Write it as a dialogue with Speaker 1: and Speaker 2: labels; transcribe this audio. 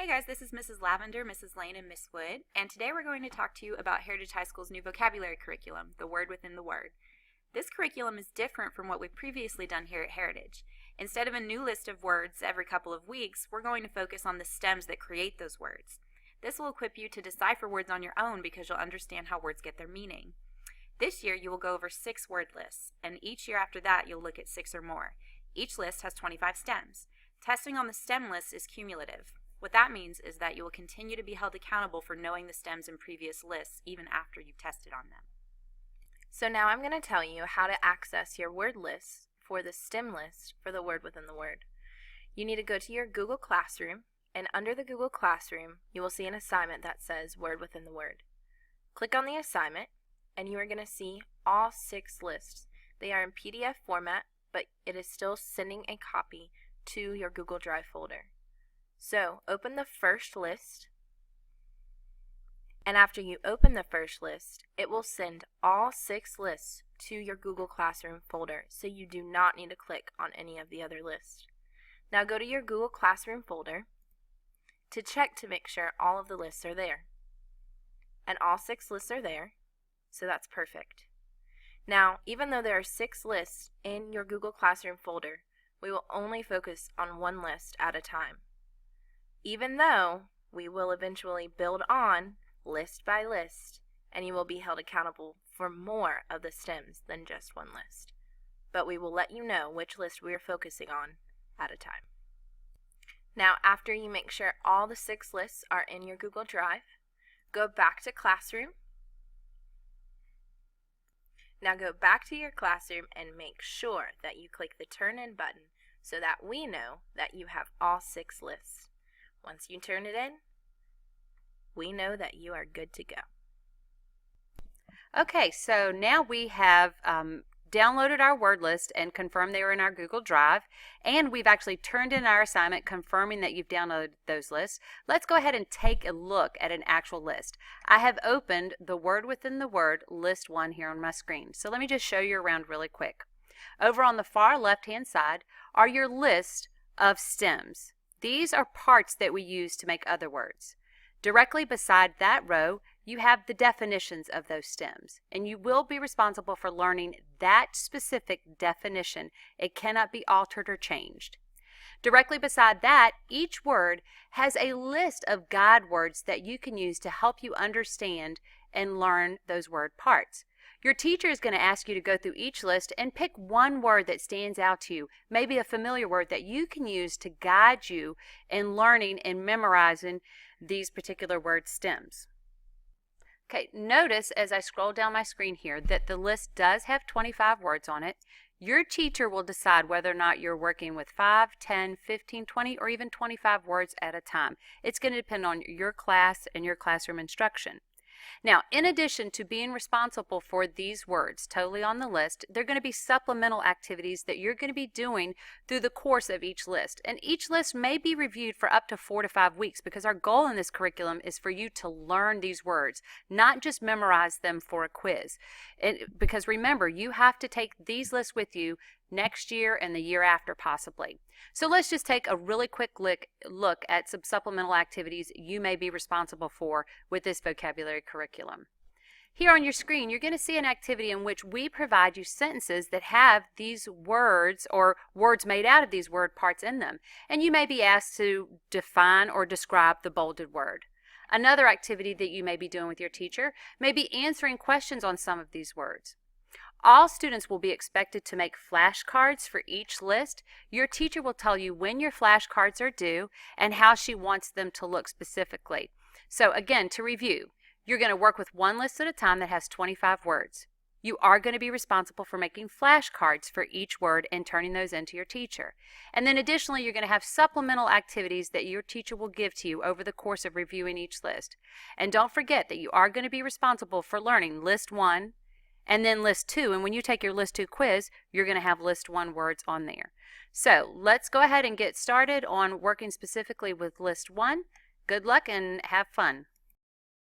Speaker 1: Hey guys, this is Mrs. Lavender, Mrs. Lane, and Miss Wood, and today we're going to talk to you about Heritage High School's new vocabulary curriculum, The Word Within the Word. This curriculum is different from what we've previously done here at Heritage. Instead of a new list of words every couple of weeks, we're going to focus on the stems that create those words. This will equip you to decipher words on your own because you'll understand how words get their meaning. This year you will go over 6 word lists, and each year after that you'll look at 6 or more. Each list has 25 stems. Testing on the stem list is cumulative. What that means is that you will continue to be held accountable for knowing the stems in previous lists even after you've tested on them.
Speaker 2: So now I'm going to tell you how to access your word list for the stem list for the word within the word. You need to go to your Google Classroom, and under the Google Classroom you will see an assignment that says Word Within the Word. Click on the assignment and you are going to see all 6 lists. They are in PDF format, but it is still sending a copy to your Google Drive folder. So open the first list, and after you open the first list, it will send all 6 lists to your Google Classroom folder, so you do not need to click on any of the other lists. Now go to your Google Classroom folder to check to make sure all of the lists are there. And all 6 lists are there, so that's perfect. Now, even though there are 6 lists in your Google Classroom folder, we will only focus on one list at a time. Even though we will eventually build on list by list, and you will be held accountable for more of the stems than just one list. But we will let you know which list we are focusing on at a time. Now, after you make sure all the 6 lists are in your Google Drive, go back to Classroom. Now go back to your classroom and make sure that you click the Turn In button so that we know that you have all 6 lists. Once you turn it in, we know that you are good to go.
Speaker 1: Okay, so now we have downloaded our word list and confirmed they were in our Google Drive, and we've actually turned in our assignment confirming that you've downloaded those lists. Let's go ahead and take a look at an actual list. I have opened the Word Within the Word List 1 here on my screen. So let me just show you around really quick. Over on the far left-hand side are your list of stems. These are parts that we use to make other words. Directly beside that row, you have the definitions of those stems, and you will be responsible for learning that specific definition. It cannot be altered or changed. Directly beside that, each word has a list of guide words that you can use to help you understand and learn those word parts. Your teacher is going to ask you to go through each list and pick one word that stands out to you, maybe a familiar word that you can use to guide you in learning and memorizing these particular word stems. Okay, notice as I scroll down my screen here that the list does have 25 words on it. Your teacher will decide whether or not you're working with 5, 10, 15, 20, or even 25 words at a time. It's going to depend on your class and your classroom instruction. Now, in addition to being responsible for these words totally on the list, there are going to be supplemental activities that you're going to be doing through the course of each list. And each list may be reviewed for up to 4 to 5 weeks because our goal in this curriculum is for you to learn these words, not just memorize them for a quiz. Because remember, you have to take these lists with you next year and the year after possibly. So let's just take a really quick look at some supplemental activities you may be responsible for with this vocabulary curriculum. Here on your screen, you're going to see an activity in which we provide you sentences that have these words or words made out of these word parts in them. And you may be asked to define or describe the bolded word. Another activity that you may be doing with your teacher may be answering questions on some of these words. All students will be expected to make flashcards for each list. Your teacher will tell you when your flashcards are due and how she wants them to look specifically. So again, to review, you're going to work with one list at a time that has 25 words. You are going to be responsible for making flashcards for each word and turning those into your teacher. And then additionally, you're going to have supplemental activities that your teacher will give to you over the course of reviewing each list. And don't forget that you are going to be responsible for learning list 1, and then list 2, and when you take your list 2 quiz, you're going to have list 1 words on there. So let's go ahead and get started on working specifically with list 1. Good luck and have fun.